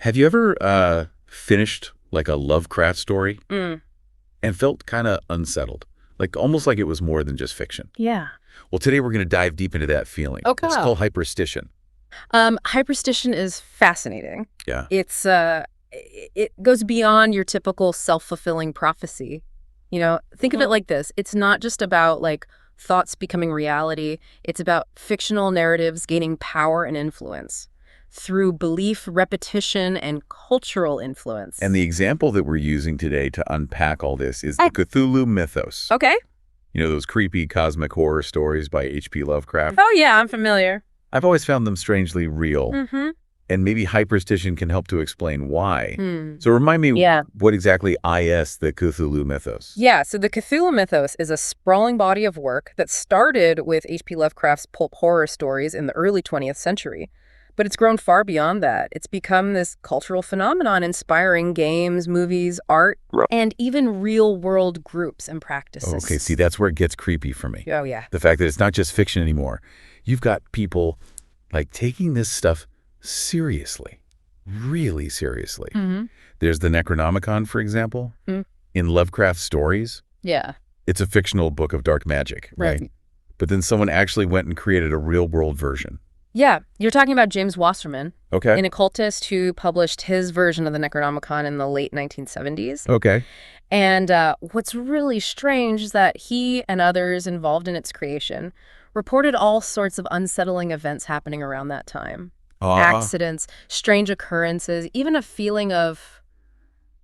Have you ever finished like a Lovecraft story Mm. and felt kind of unsettled? Like almost like it was more than just fiction. Yeah. Well, today we're going to dive deep into that feeling. Okay. It's called Hyperstition. Hyperstition is fascinating. Yeah. It goes beyond your typical self-fulfilling prophecy. Think of it like this. It's not just about like thoughts becoming reality. It's about fictional narratives gaining power and influence through belief, repetition, and cultural influence. And the example that we're using today to unpack all this is the Cthulhu Mythos. Okay. You know, those creepy cosmic horror stories by H.P. Lovecraft? Oh, yeah, I'm familiar. I've always found them strangely real. Mm-hmm. And maybe Hyperstition can help to explain why. So remind me what exactly is the Cthulhu Mythos? Yeah, so the Cthulhu Mythos is a sprawling body of work that started with H.P. Lovecraft's pulp horror stories in the early 20th century. But it's grown far beyond that. It's become this cultural phenomenon inspiring games, movies, art, and even real-world groups and practices. Okay, see, that's where it gets creepy for me. Oh, yeah. The fact that it's not just fiction anymore. You've got people like taking this stuff seriously, really seriously. Mm-hmm. There's the Necronomicon, for example, in Lovecraft stories. Yeah. It's a fictional book of dark magic, right? But then someone actually went and created a real-world version. Yeah, you're talking about James Wasserman, Okay. an occultist who published his version of the Necronomicon in the late 1970s. Okay. And what's really strange is that he and others involved in its creation reported all sorts of unsettling events happening around that time. Accidents, strange occurrences, even a feeling of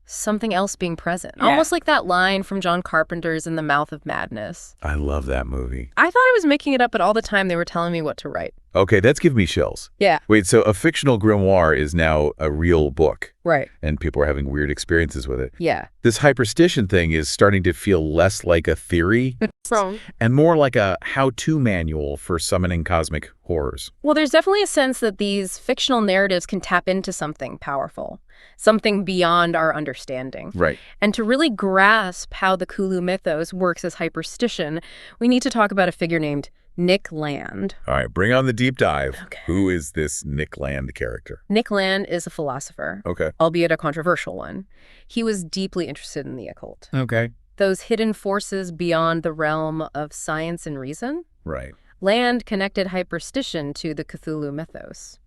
something else being present. Yeah. Almost like that line from John Carpenter's In the Mouth of Madness. I love that movie. I thought I was making it up, but all the time they were telling me what to write. Okay, that's giving me chills. Yeah. Wait, so a fictional grimoire is now a real book. Right. And people are having weird experiences with it. Yeah. This Hyperstition thing is starting to feel less like a theory and more like a how-to manual for summoning cosmic horrors. Well, there's definitely a sense that these fictional narratives can tap into something powerful, something beyond our understanding. Right. And to really grasp how the Cthulhu Mythos works as Hyperstition, we need to talk about a figure named Nick Land. All right, bring on the deep dive. Okay. Who is this Nick Land character? Nick Land is a philosopher, albeit a controversial one. He was deeply interested in the occult. Okay. Those hidden forces beyond the realm of science and reason. Right. Land connected Hyperstition to the Cthulhu Mythos,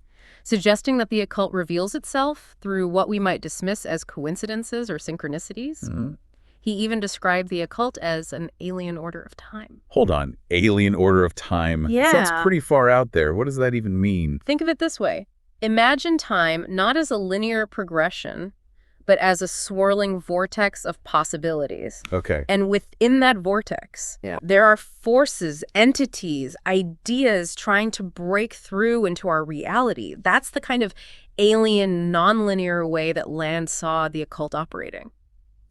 suggesting that the occult reveals itself through what we might dismiss as coincidences or synchronicities. Mm-hmm. He even described the occult as an alien order of time. Hold on. Alien order of time? Yeah. Sounds pretty far out there. What does that even mean? Think of it this way. Imagine time not as a linear progression, but as a swirling vortex of possibilities. Okay. And within that vortex, there are forces, entities, ideas trying to break through into our reality. That's the kind of alien, nonlinear way that Land saw the occult operating.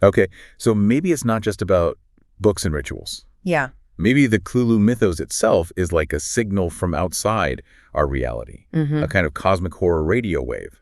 Okay, so maybe it's not just about books and rituals. Yeah. Maybe the Cthulhu Mythos itself is like a signal from outside our reality, a kind of cosmic horror radio wave.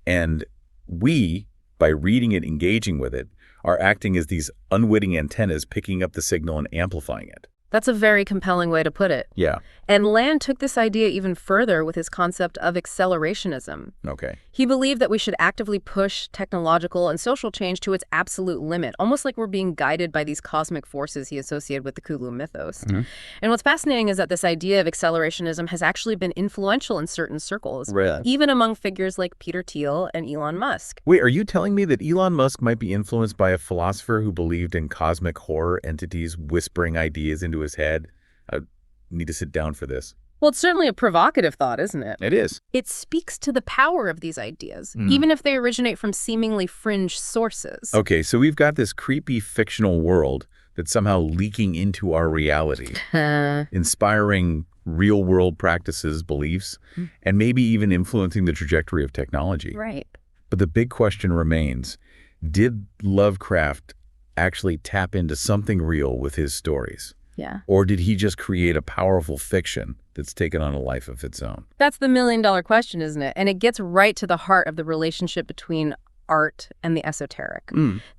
And we, by reading it, engaging with it, are acting as these unwitting antennas picking up the signal and amplifying it. That's a very compelling way to put it. Yeah. And Land took this idea even further with his concept of accelerationism. Okay. He believed that we should actively push technological and social change to its absolute limit, almost like we're being guided by these cosmic forces he associated with the Cthulhu Mythos. And what's fascinating is that this idea of accelerationism has actually been influential in certain circles, even among figures like Peter Thiel and Elon Musk. Wait, are you telling me that Elon Musk might be influenced by a philosopher who believed in cosmic horror entities whispering ideas into his head? I need to sit down for this. Well, it's certainly a provocative thought, isn't it? It is. It speaks to the power of these ideas, even if they originate from seemingly fringe sources. Okay, so we've got this creepy fictional world that's somehow leaking into our reality, inspiring real-world practices, beliefs, and maybe even influencing the trajectory of technology. Right. But the big question remains, did Lovecraft actually tap into something real with his stories? Yeah. Or did he just create a powerful fiction that's taken on a life of its own? That's the million-dollar question, isn't it? And it gets right to the heart of the relationship between art and the esoteric.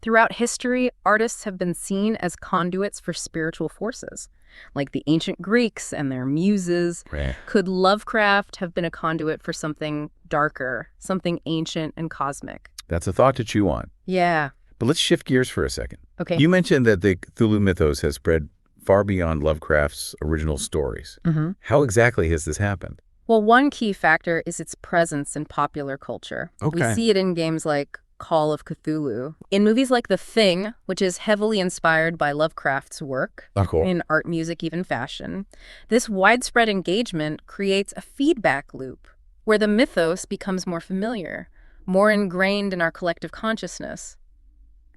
Throughout history, artists have been seen as conduits for spiritual forces. like the ancient Greeks and their muses. Right. Could Lovecraft have been a conduit for something darker, something ancient and cosmic? That's a thought to chew on. Yeah. But let's shift gears for a second. Okay. You mentioned that the Cthulhu mythos has spread far beyond Lovecraft's original stories. How exactly has this happened? Well, one key factor is its presence in popular culture. Okay. We see it in games like Call of Cthulhu, in movies like The Thing, which is heavily inspired by Lovecraft's work, Oh, cool. in art, music, even fashion. This widespread engagement creates a feedback loop where the mythos becomes more familiar, more ingrained in our collective consciousness.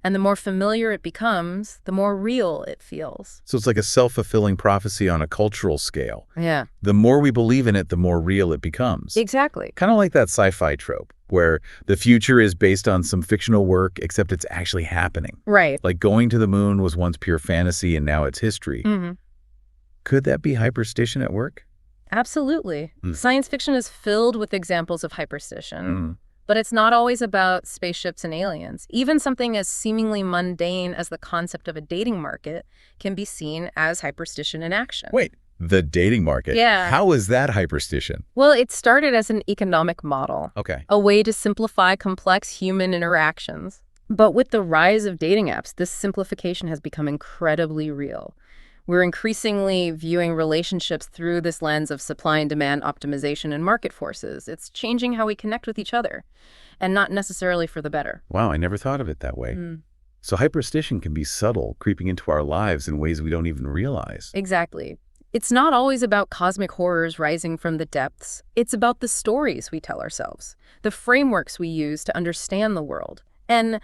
And the more familiar it becomes, the more real it feels. So it's like a self-fulfilling prophecy on a cultural scale. Yeah. The more we believe in it, the more real it becomes. Exactly. Kind of like that sci-fi trope, where the future is based on some fictional work, except it's actually happening. Right. Like going to the moon was once pure fantasy, and now it's history. Could that be hyperstition at work? Absolutely. Science fiction is filled with examples of hyperstition. But it's not always about spaceships and aliens. Even something as seemingly mundane as the concept of a dating market can be seen as hyperstition in action. Wait, the dating market? Yeah. How is that hyperstition? Well, it started as an economic model, Okay. a way to simplify complex human interactions. But with the rise of dating apps, this simplification has become incredibly real. We're increasingly viewing relationships through this lens of supply and demand optimization and market forces. It's changing how we connect with each other, and not necessarily for the better. Wow, I never thought of it that way. So hyperstition can be subtle, creeping into our lives in ways we don't even realize. Exactly. It's not always about cosmic horrors rising from the depths. It's about the stories we tell ourselves, the frameworks we use to understand the world. And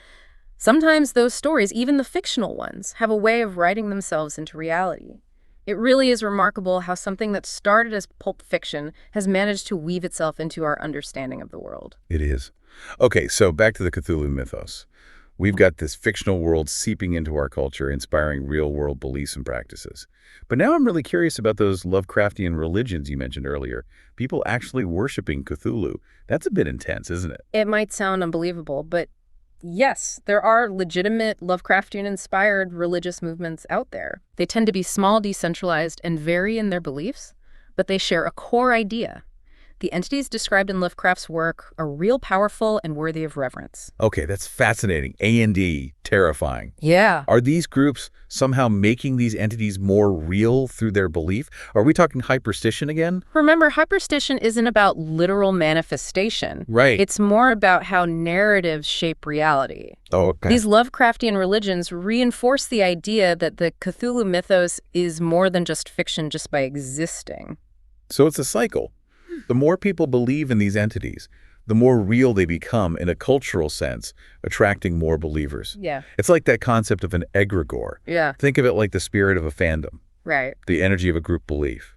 sometimes those stories, even the fictional ones, have a way of writing themselves into reality. It really is remarkable how something that started as pulp fiction has managed to weave itself into our understanding of the world. It is. Okay, so back to the Cthulhu mythos. We've got this fictional world seeping into our culture, inspiring real-world beliefs and practices. But now I'm really curious about those Lovecraftian religions you mentioned earlier. People actually worshiping Cthulhu. That's a bit intense, isn't it? It might sound unbelievable, but yes, there are legitimate Lovecraftian-inspired religious movements out there. They tend to be small, decentralized, and vary in their beliefs, but they share a core idea. The entities described in Lovecraft's work are real, powerful, and worthy of reverence. Okay, that's fascinating. A&D, terrifying. Yeah. Are these groups somehow making these entities more real through their belief? Are we talking hyperstition again? Remember, hyperstition isn't about literal manifestation. Right. It's more about how narratives shape reality. Oh, okay. These Lovecraftian religions reinforce the idea that the Cthulhu mythos is more than just fiction just by existing. So it's a cycle. The more people believe in these entities, the more real they become in a cultural sense, attracting more believers. Yeah. It's like that concept of an egregore. Yeah. Think of it like the spirit of a fandom, Right. the energy of a group belief,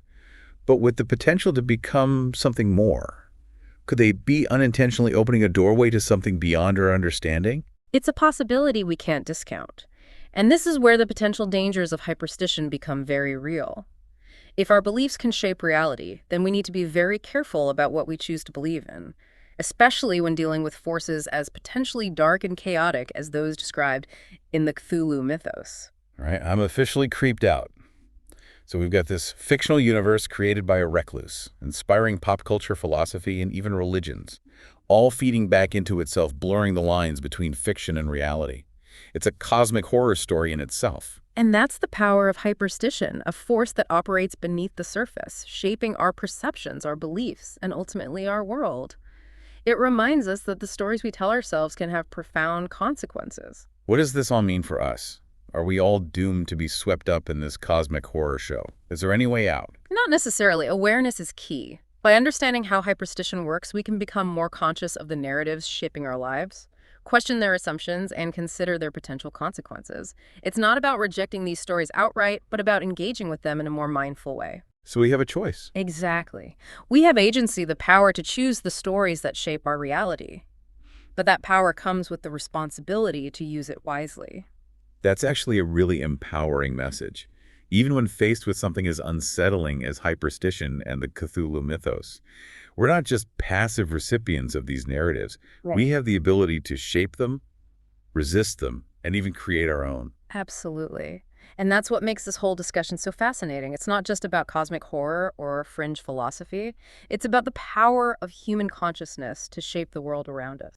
but with the potential to become something more. Could they be unintentionally opening a doorway to something beyond our understanding? It's a possibility we can't discount. And this is where the potential dangers of hyperstition become very real. If our beliefs can shape reality, then we need to be very careful about what we choose to believe in, especially when dealing with forces as potentially dark and chaotic as those described in the Cthulhu mythos. All right, I'm officially creeped out. So we've got this fictional universe created by a recluse, inspiring pop culture, philosophy, and even religions, all feeding back into itself, blurring the lines between fiction and reality. It's a cosmic horror story in itself. And that's the power of hyperstition, a force that operates beneath the surface, shaping our perceptions, our beliefs, and ultimately our world. It reminds us that the stories we tell ourselves can have profound consequences. What does this all mean for us? Are we all doomed to be swept up in this cosmic horror show? Is there any way out? Not necessarily. Awareness is key. By understanding how hyperstition works, we can become more conscious of the narratives shaping our lives, question their assumptions, and consider their potential consequences. It's not about rejecting these stories outright, but about engaging with them in a more mindful way. So we have a choice. Exactly. We have agency, the power to choose the stories that shape our reality. But that power comes with the responsibility to use it wisely. That's actually a really empowering message. Even when faced with something as unsettling as hyperstition and the Cthulhu mythos, we're not just passive recipients of these narratives. Right. We have the ability to shape them, resist them, and even create our own. Absolutely. And that's what makes this whole discussion so fascinating. It's not just about cosmic horror or fringe philosophy. It's about the power of human consciousness to shape the world around us.